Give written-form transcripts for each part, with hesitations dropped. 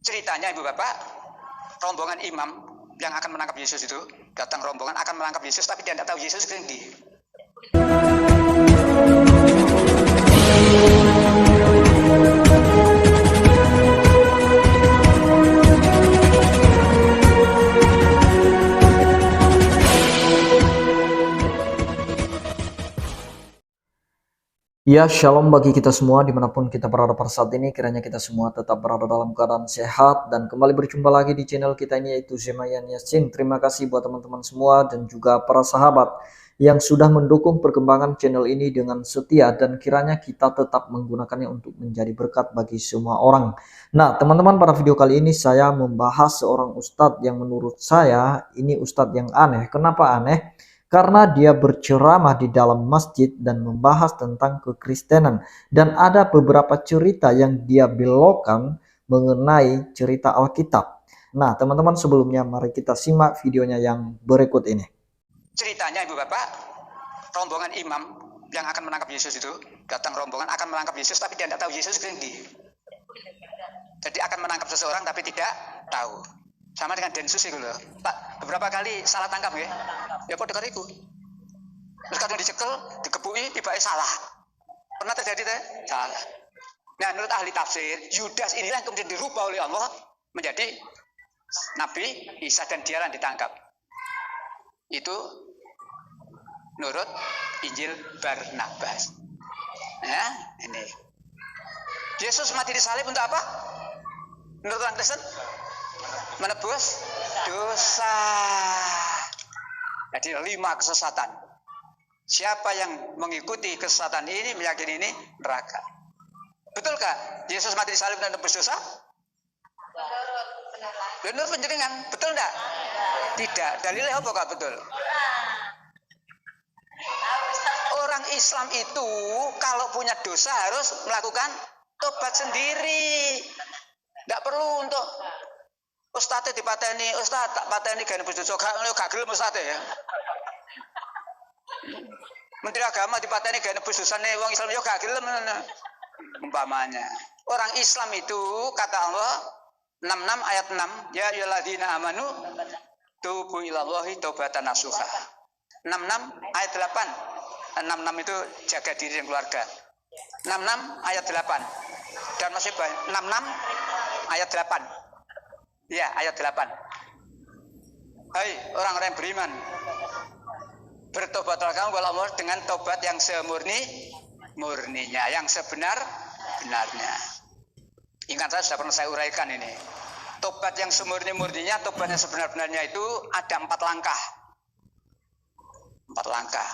Ceritanya Ibu Bapak, rombongan imam yang akan menangkap Yesus itu, datang rombongan akan menangkap Yesus, tapi dia tidak tahu Yesus kendi. Ya, shalom bagi kita semua dimanapun kita berada pada saat ini. Kiranya kita semua tetap berada dalam keadaan sehat dan kembali berjumpa lagi di channel kita ini, yaitu Zemayan Yasin. Terima kasih buat teman-teman semua dan juga para sahabat yang sudah mendukung perkembangan channel ini dengan setia, dan kiranya kita tetap menggunakannya untuk menjadi berkat bagi semua orang. Nah teman-teman, pada video kali ini saya membahas seorang ustadz yang menurut saya ini ustadz yang aneh. Kenapa aneh? Karena dia berceramah di dalam masjid dan membahas tentang kekristenan, dan ada beberapa cerita yang dia belokkan mengenai cerita Alkitab. Nah teman-teman, sebelumnya mari kita simak videonya yang berikut ini. Ceritanya Ibu Bapak, rombongan imam yang akan menangkap Yesus itu, datang rombongan akan menangkap Yesus, tapi dia tidak tahu Yesus kendi. Jadi akan menangkap seseorang tapi tidak tahu. Sama dengan Densus itu loh, Pak, beberapa kali salah tangkap ya, ya kok dekat itu. Terus kadang dicekel, dikebui, tiba-tiba salah. Pernah terjadi teh? Salah. Nah, menurut ahli tafsir, Yudas inilah yang kemudian dirubah oleh Allah menjadi Nabi Isa, dan dialah ditangkap. Itu menurut Injil Barnabas. Ya, ini. Yesus mati di salib untuk apa? Menurut orang Kristen? Menebus dosa. Jadi 5 kesesatan. Siapa yang mengikuti kesesatan ini, meyakini ini, neraka. Betulkah Yesus mati di salib dan menebus dosa? Menurut penjaringan, betul enggak? Tidak. Dalilnya apa kak betul? Orang Islam itu kalau punya dosa harus melakukan tobat sendiri. Tidak perlu untuk Ustadz dipateni, Ustadz tak pateni gak nebus dosa, gak gelem Ustadz ya. Menteri Agama dipateni gak nebus dosa nih, wong Islam yo gak gelem. Umpamanya, orang Islam itu kata Allah 66 ayat 6, ya ayyuhalladzina amanu tubu ilallahi taubatan nasuha. 66 ayat 8. 66 itu jaga diri dan keluarga. 66 ayat 8. Dan masih banyak 66 ayat 8. Ya, ayat 8. Hai orang-orang yang beriman, bertobatlah kamu kepada Allah dengan tobat yang semurni-murninya, yang sebenar-benarnya. Ingat, saya sudah pernah saya uraikan ini. Tobat yang semurni-murninya, tobat yang sebenar-benarnya itu ada 4 langkah. 4 langkah.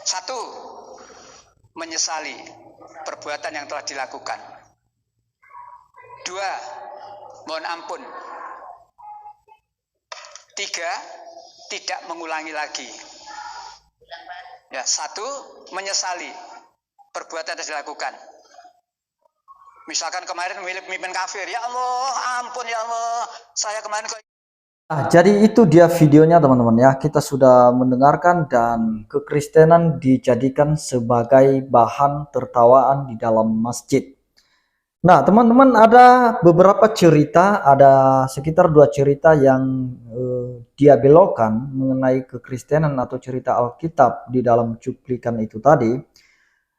1. Menyesali perbuatan yang telah dilakukan. 2. Mohon ampun. 3. Tidak mengulangi lagi. Ya, 1. Menyesali perbuatan yang dilakukan. Misalkan kemarin memilih pemimpin kafir, ya Allah, ampun ya Allah, saya kemarin kok. Nah, jadi itu dia videonya teman-teman ya. Kita sudah mendengarkan, dan kekristenan dijadikan sebagai bahan tertawaan di dalam masjid. Nah teman-teman, ada beberapa cerita, ada sekitar 2 cerita yang dia belokkan mengenai kekristenan atau cerita Alkitab di dalam cuplikan itu tadi.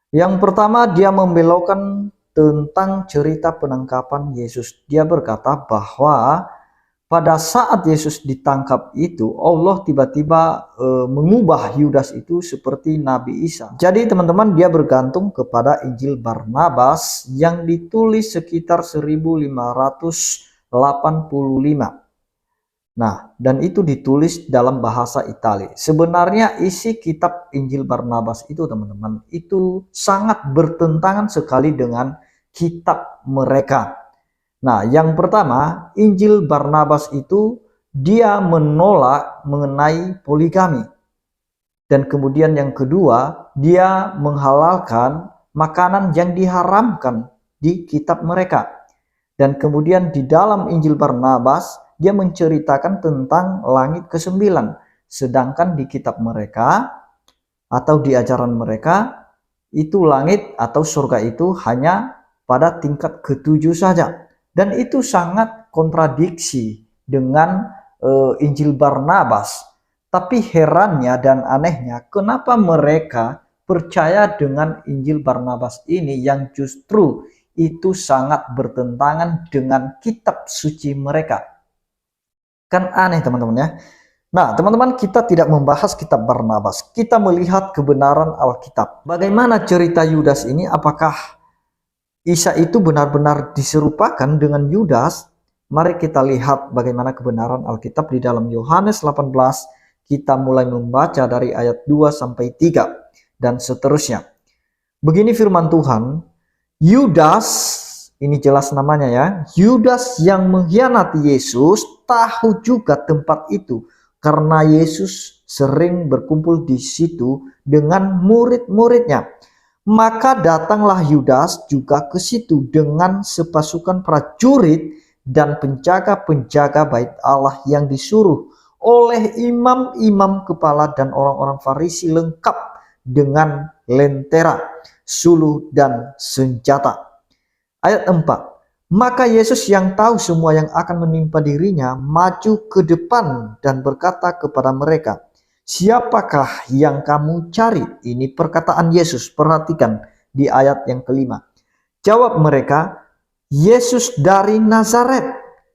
Yang pertama, dia membelokkan tentang cerita penangkapan Yesus. Dia berkata bahwa pada saat Yesus ditangkap itu, Allah tiba-tiba mengubah Yudas itu seperti Nabi Isa. Jadi teman-teman, dia bergantung kepada Injil Barnabas yang ditulis sekitar 1585. Nah, dan itu ditulis dalam bahasa Italia. Sebenarnya isi kitab Injil Barnabas itu teman-teman, itu sangat bertentangan sekali dengan kitab mereka. Nah, yang pertama, Injil Barnabas itu dia menolak mengenai poligami. Dan kemudian yang kedua, dia menghalalkan makanan yang diharamkan di kitab mereka. Dan kemudian di dalam Injil Barnabas, dia menceritakan tentang langit ke-9. Sedangkan di kitab mereka atau di ajaran mereka, itu langit atau surga itu hanya pada tingkat ke-7 saja. Dan itu sangat kontradiksi dengan Injil Barnabas. Tapi herannya dan anehnya, kenapa mereka percaya dengan Injil Barnabas ini yang justru itu sangat bertentangan dengan kitab suci mereka. Kan aneh teman-teman ya. Nah teman-teman, kita tidak membahas kitab Barnabas, kita melihat kebenaran Alkitab. Bagaimana cerita Yudas ini? Apakah Isa itu benar-benar diserupakan dengan Yudas? Mari kita lihat bagaimana kebenaran Alkitab di dalam Yohanes 18. Kita mulai membaca dari ayat 2 sampai 3 dan seterusnya. Begini firman Tuhan, Yudas, ini jelas namanya ya, Yudas yang mengkhianati Yesus tahu juga tempat itu karena Yesus sering berkumpul di situ dengan murid-muridnya. Maka datanglah Yudas juga ke situ dengan sepasukan prajurit dan penjaga-penjaga bait Allah yang disuruh oleh imam-imam kepala dan orang-orang Farisi lengkap dengan lentera, suluh dan senjata. Ayat 4. Maka Yesus yang tahu semua yang akan menimpa dirinya maju ke depan dan berkata kepada mereka, "Siapakah yang kamu cari?" Ini perkataan Yesus. Perhatikan di ayat yang kelima. Jawab mereka, "Yesus dari Nazaret."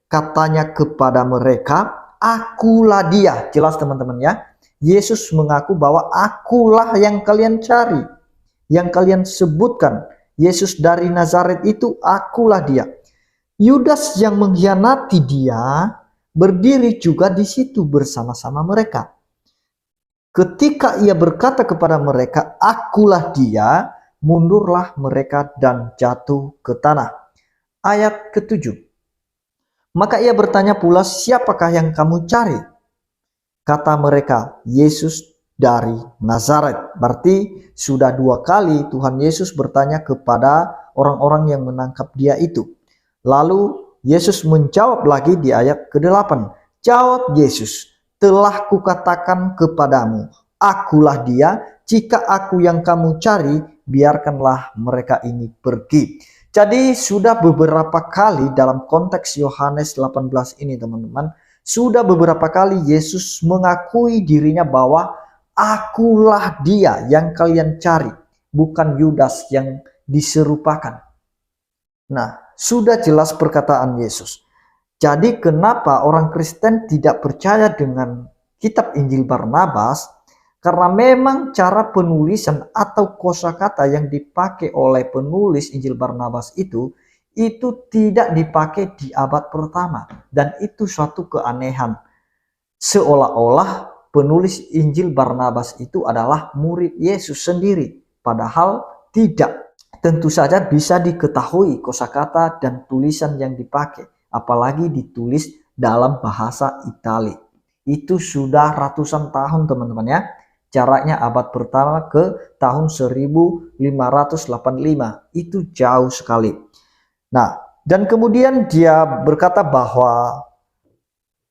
Katanya kepada mereka, "Akulah dia." Jelas teman-teman ya. Yesus mengaku bahwa akulah yang kalian cari, yang kalian sebutkan. Yesus dari Nazaret itu akulah dia. Yudas yang mengkhianati dia berdiri juga di situ bersama-sama mereka. Ketika ia berkata kepada mereka, "Akulah dia," mundurlah mereka dan jatuh ke tanah. Ayat ke-7. Maka ia bertanya pula, "Siapakah yang kamu cari?" Kata mereka, "Yesus dari Nazaret." Berarti sudah 2 kali Tuhan Yesus bertanya kepada orang-orang yang menangkap dia itu. Lalu Yesus menjawab lagi di ayat ke-8. Jawab Yesus, "Telah kukatakan kepadamu, akulah dia. Jika aku yang kamu cari, biarkanlah mereka ini pergi." Jadi sudah beberapa kali dalam konteks Yohanes 18 ini teman-teman, sudah beberapa kali Yesus mengakui dirinya bahwa akulah dia yang kalian cari, bukan Yudas yang diserupakan. Nah, sudah jelas perkataan Yesus. Jadi kenapa orang Kristen tidak percaya dengan kitab Injil Barnabas? Karena memang cara penulisan atau kosakata yang dipakai oleh penulis Injil Barnabas itu tidak dipakai di abad pertama. Dan itu suatu keanehan. Seolah-olah penulis Injil Barnabas itu adalah murid Yesus sendiri. Padahal tidak. Tentu saja bisa diketahui kosakata dan tulisan yang dipakai. Apalagi ditulis dalam bahasa Itali. Itu sudah ratusan tahun teman-teman ya. Jaraknya abad pertama ke tahun 1585. Itu jauh sekali. Nah, dan kemudian dia berkata bahwa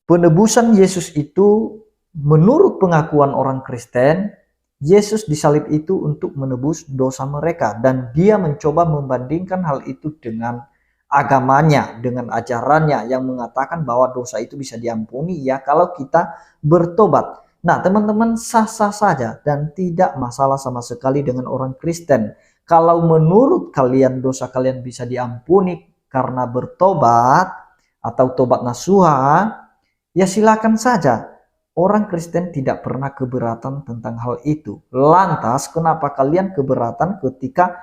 penebusan Yesus itu menurut pengakuan orang Kristen, Yesus disalib itu untuk menebus dosa mereka. Dan dia mencoba membandingkan hal itu dengan agamanya, dengan ajarannya yang mengatakan bahwa dosa itu bisa diampuni ya kalau kita bertobat. Nah teman-teman, sah-sah saja dan tidak masalah sama sekali dengan orang Kristen. Kalau menurut kalian dosa kalian bisa diampuni karena bertobat atau tobat nasuha, ya silakan saja. Orang Kristen tidak pernah keberatan tentang hal itu. Lantas kenapa kalian keberatan ketika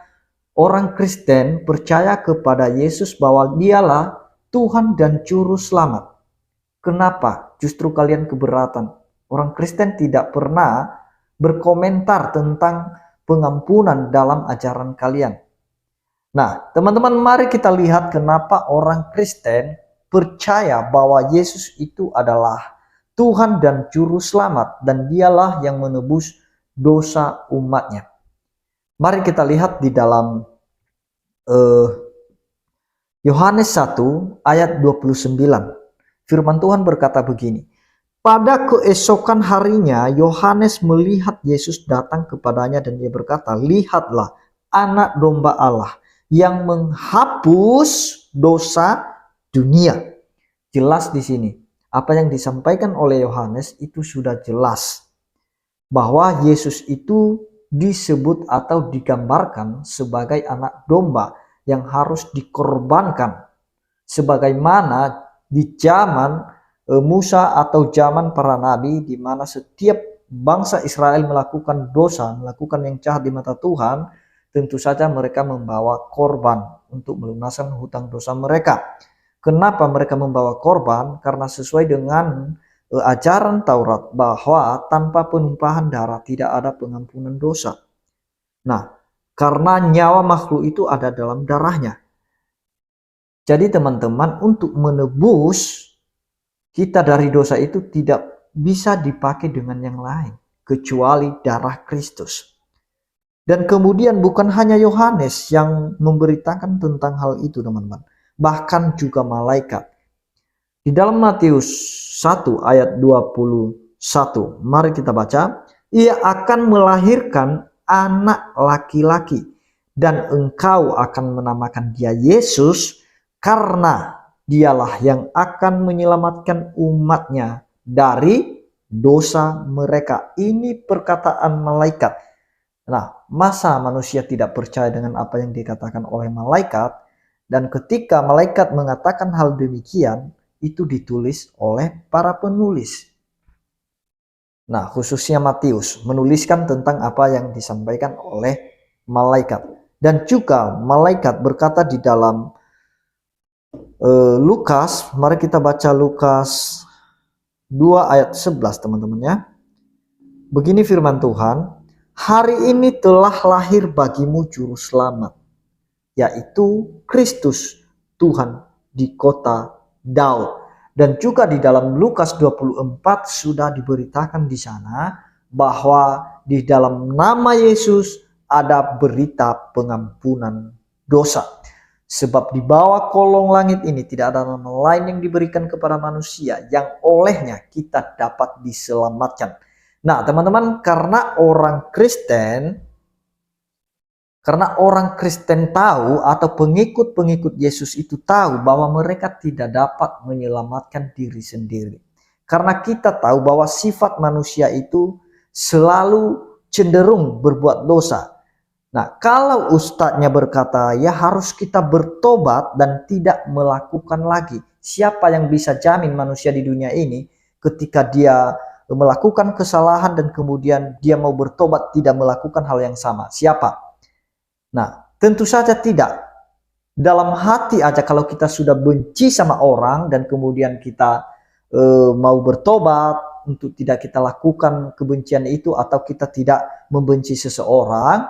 orang Kristen percaya kepada Yesus bahwa dialah Tuhan dan Juru Selamat? Kenapa justru kalian keberatan? Orang Kristen tidak pernah berkomentar tentang pengampunan dalam ajaran kalian. Nah, teman-teman, mari kita lihat kenapa orang Kristen percaya bahwa Yesus itu adalah Tuhan dan Juru Selamat dan dialah yang menebus dosa umatnya. Mari kita lihat di dalam Yohanes 1 ayat 29. Firman Tuhan berkata begini. Pada keesokan harinya Yohanes melihat Yesus datang kepadanya dan dia berkata, "Lihatlah anak domba Allah yang menghapus dosa dunia. Jelas di sini. Apa yang disampaikan oleh Yohanes itu sudah jelas. Bahwa Yesus itu disebut atau digambarkan sebagai anak domba yang harus dikorbankan. Sebagaimana di zaman Musa atau zaman para nabi, di mana setiap bangsa Israel melakukan dosa, melakukan yang jahat di mata Tuhan, tentu saja mereka membawa korban untuk melunaskan hutang dosa mereka. Kenapa mereka membawa korban? Karena sesuai dengan ajaran Taurat bahwa tanpa penumpahan darah tidak ada pengampunan dosa. Nah, karena nyawa makhluk itu ada dalam darahnya. Jadi teman-teman, untuk menebus kita dari dosa itu tidak bisa dipakai dengan yang lain kecuali darah Kristus. Dan kemudian bukan hanya Yohanes yang memberitakan tentang hal itu, teman-teman. Bahkan juga malaikat. Di dalam Matius 1 ayat 21, mari kita baca. Ia akan melahirkan anak laki-laki dan engkau akan menamakan dia Yesus, karena dialah yang akan menyelamatkan umatnya dari dosa mereka. Ini perkataan malaikat. Nah, masa manusia tidak percaya dengan apa yang dikatakan oleh malaikat? Dan ketika malaikat mengatakan hal demikian, itu ditulis oleh para penulis. Nah, khususnya Matius menuliskan tentang apa yang disampaikan oleh malaikat. Dan juga malaikat berkata di dalam Lukas, mari kita baca Lukas 2 ayat 11 teman-teman ya. Begini firman Tuhan, hari ini telah lahir bagimu juru selamat, yaitu Kristus Tuhan di kota Daud. Dan juga di dalam Lukas 24 sudah diberitakan di sana bahwa di dalam nama Yesus ada berita pengampunan dosa. Sebab di bawah kolong langit ini tidak ada nama lain yang diberikan kepada manusia yang olehnya kita dapat diselamatkan. Nah teman-teman, karena orang Kristen tahu atau pengikut-pengikut Yesus itu tahu bahwa mereka tidak dapat menyelamatkan diri sendiri. Karena kita tahu bahwa sifat manusia itu selalu cenderung berbuat dosa. Nah, kalau ustadznya berkata ya harus kita bertobat dan tidak melakukan lagi. Siapa yang bisa jamin manusia di dunia ini ketika dia melakukan kesalahan dan kemudian dia mau bertobat tidak melakukan hal yang sama? Siapa? Nah, tentu saja tidak. Dalam hati aja kalau kita sudah benci sama orang dan kemudian kita mau bertobat untuk tidak kita lakukan kebencian itu atau kita tidak membenci seseorang,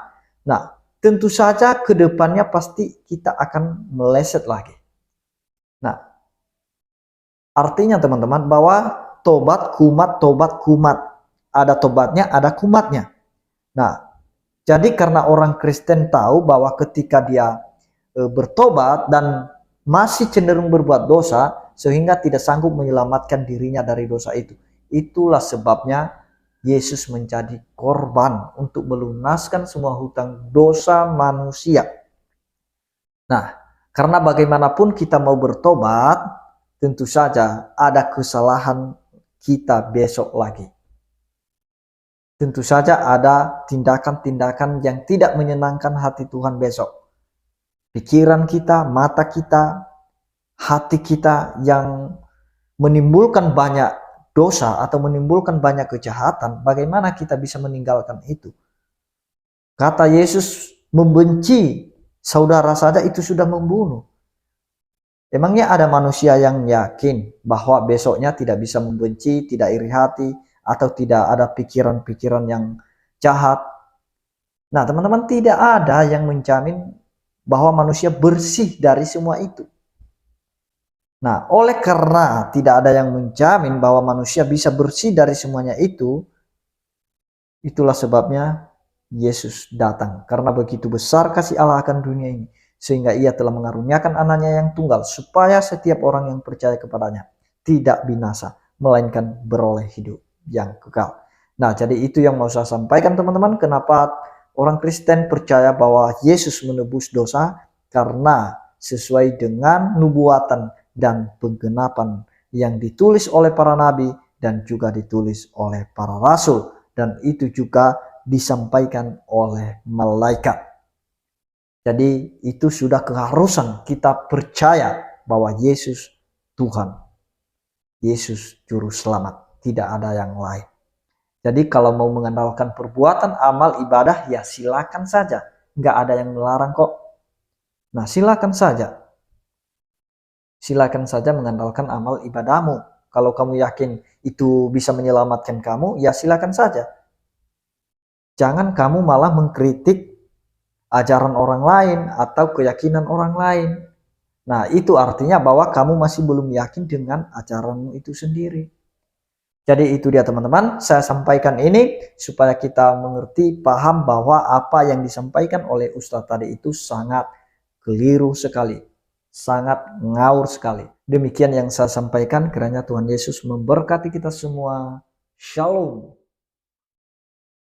nah tentu saja ke depannya pasti kita akan meleset lagi. Nah, artinya teman-teman bahwa tobat kumat. Ada tobatnya, ada kumatnya. Nah, jadi karena orang Kristen tahu bahwa ketika dia bertobat dan masih cenderung berbuat dosa sehingga tidak sanggup menyelamatkan dirinya dari dosa itu. Itulah sebabnya Yesus menjadi korban untuk melunaskan semua hutang dosa manusia. Nah, karena bagaimanapun kita mau bertobat, tentu saja ada kesalahan kita besok lagi. Tentu saja ada tindakan-tindakan yang tidak menyenangkan hati Tuhan besok. Pikiran kita, mata kita, hati kita yang menimbulkan banyak dosa atau menimbulkan banyak kejahatan, bagaimana kita bisa meninggalkan itu? Kata Yesus, membenci saudara saja itu sudah membunuh. Emangnya ada manusia yang yakin bahwa besoknya tidak bisa membenci, tidak iri hati, atau tidak ada pikiran-pikiran yang jahat? Nah teman-teman, tidak ada yang menjamin bahwa manusia bersih dari semua itu. Nah, oleh karena tidak ada yang menjamin bahwa manusia bisa bersih dari semuanya itu, itulah sebabnya Yesus datang. Karena begitu besar kasih Allah akan dunia ini, sehingga ia telah mengaruniakan anaknya yang tunggal, supaya setiap orang yang percaya kepadanya tidak binasa, melainkan beroleh hidup yang kekal. Nah, jadi itu yang mau saya sampaikan teman-teman, kenapa orang Kristen percaya bahwa Yesus menebus dosa, karena sesuai dengan nubuatan dan penggenapan yang ditulis oleh para nabi dan juga ditulis oleh para rasul, dan itu juga disampaikan oleh malaikat. Jadi itu sudah keharusan kita percaya bahwa Yesus Tuhan, Yesus Juru Selamat, tidak ada yang lain. Jadi kalau mau mengandalkan perbuatan amal ibadah, ya silakan saja, nggak ada yang melarang kok. Nah, silakan saja mengandalkan amal ibadahmu. Kalau kamu yakin itu bisa menyelamatkan kamu, ya silakan saja. Jangan kamu malah mengkritik ajaran orang lain atau keyakinan orang lain. Nah, itu artinya bahwa kamu masih belum yakin dengan ajaranmu itu sendiri. Jadi itu dia teman-teman, saya sampaikan ini supaya kita mengerti, paham bahwa apa yang disampaikan oleh Ustadz tadi itu sangat keliru sekali, sangat ngawur sekali. Demikian yang saya sampaikan, kiranya Tuhan Yesus memberkati kita semua. Shalom.